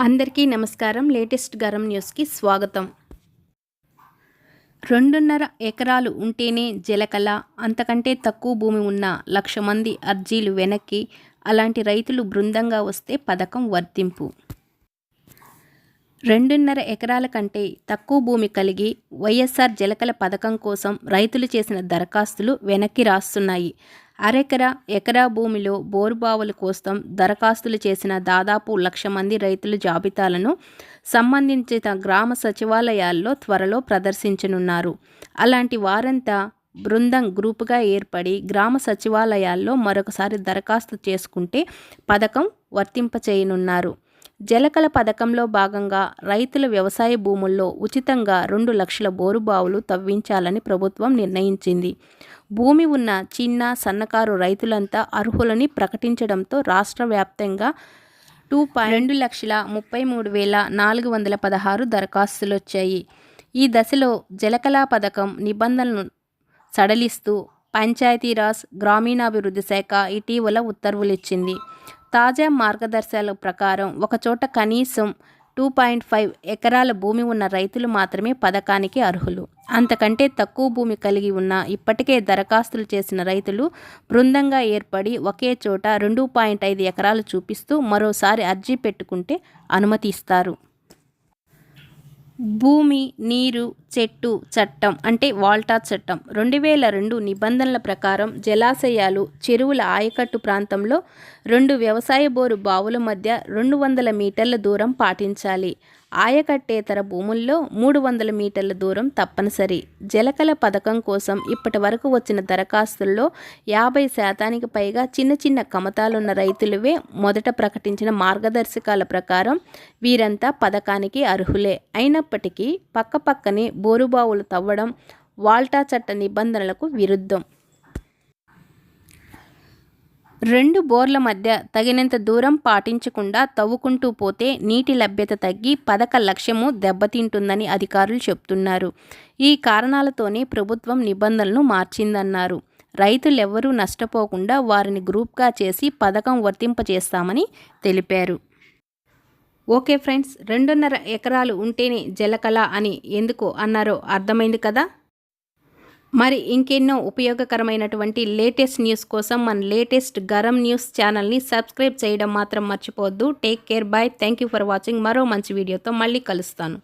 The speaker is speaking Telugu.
అందరికీ నమస్కారం. లేటెస్ట్ గరం న్యూస్కి స్వాగతం. 2.5 ఎకరాలు ఉంటేనే జలకళ, అంతకంటే తక్కువ భూమి ఉన్న 1,00,000 మంది అర్జీలు వెనక్కి. అలాంటి రైతులు బృందంగా వస్తే పథకం వర్తింపు. 2.5 ఎకరాల కంటే తక్కువ భూమి కలిగి వైఎస్ఆర్ జలకళ పథకం కోసం రైతులు చేసిన దరఖాస్తులు వెనక్కి రాస్తున్నాయి. అరెకరా, ఎకరా భూమిలో బోరుబావుల కోసం దరఖాస్తులు చేసిన దాదాపు 1,00,000 మంది రైతుల జాబితాలను సంబంధించిన గ్రామ సచివాలయాల్లో త్వరలో ప్రదర్శించనున్నారు. అలాంటి వారంతా బృందం గ్రూపుగా ఏర్పడి గ్రామ సచివాలయాల్లో మరొకసారి దరఖాస్తు చేసుకుంటే పథకం వర్తింపచేయనున్నారు. జలకళ పథకంలో భాగంగా రైతుల వ్యవసాయ భూముల్లో ఉచితంగా 2 లక్షల బోరుబావులు తవ్వించాలని ప్రభుత్వం నిర్ణయించింది. భూమి ఉన్న చిన్న, సన్నకారు రైతులంతా అర్హులని ప్రకటించడంతో రాష్ట్ర వ్యాప్తంగా 2,33,416 దరఖాస్తులొచ్చాయి. ఈ దశలో జలకళ పథకం నిబంధనలను సడలిస్తూ పంచాయతీరాజ్, గ్రామీణాభివృద్ధి శాఖ ఇటీవల ఉత్తర్వులిచ్చింది. తాజా మార్గదర్శకాల ప్రకారం ఒకచోట కనీసం 2.5 ఎకరాల భూమి ఉన్న రైతులు మాత్రమే పథకానికి అర్హులు. అంతకంటే తక్కువ భూమి కలిగి ఉన్న ఇప్పటికే దరఖాస్తులు చేసిన రైతులు బృందంగా ఏర్పడి ఒకే చోట 2.5 ఎకరాలు చూపిస్తూ మరోసారి అర్జీ పెట్టుకుంటే అనుమతి ఇస్తారు. భూమి, నీరు, చెట్టు చట్టం అంటే వాల్టా చట్టం 2002 నిబంధనల ప్రకారం జలాశయాలు, చెరువుల ఆయకట్టు ప్రాంతంలో 2 వ్యవసాయ బోరు బావుల మధ్య 200 మీటర్ల దూరం పాటించాలి. ఆయకట్టేతర భూముల్లో 300 మీటర్ల దూరం తప్పనిసరి. జలకళ పథకం కోసం ఇప్పటి వరకు వచ్చిన దరఖాస్తుల్లో 50% పైగా చిన్న చిన్న కమతాలున్న రైతులవే. మొదట ప్రకటించిన మార్గదర్శకాల ప్రకారం వీరంతా పథకానికి అర్హులే. అయినప్పటికీ పక్కపక్కనే బోరుబావులు తవ్వడం వాల్టా చట్ట నిబంధనలకు విరుద్ధం. 2 బోర్ల మధ్య తగినంత దూరం పాటించకుండా తవ్వుకుంటూ పోతే నీటి లభ్యత తగ్గి పథక లక్ష్యము దెబ్బతింటుందని అధికారులు చెబుతున్నారు. ఈ కారణాలతోనే ప్రభుత్వం నిబంధనలను మార్చిందన్నారు. రైతులెవ్వరూ నష్టపోకుండా వారిని గ్రూప్గా చేసి పథకం వర్తింపజేస్తామని తెలిపారు. ఓకే ఫ్రెండ్స్, 2.5 ఎకరాలు ఉంటేనే జలకళ అని ఎందుకు అన్నారో అర్థమైంది కదా. మరి ఇంకెన్నో ఉపయోగకరమైనటువంటి లేటెస్ట్ న్యూస్ కోసం మన లేటెస్ట్ గరం న్యూస్ ఛానల్ని సబ్స్క్రైబ్ చేయడం మాత్రం మర్చిపోవద్దు. Take care, bye. Thank you for watching. మరో మంచి వీడియోతో మళ్ళీ కలుస్తాను.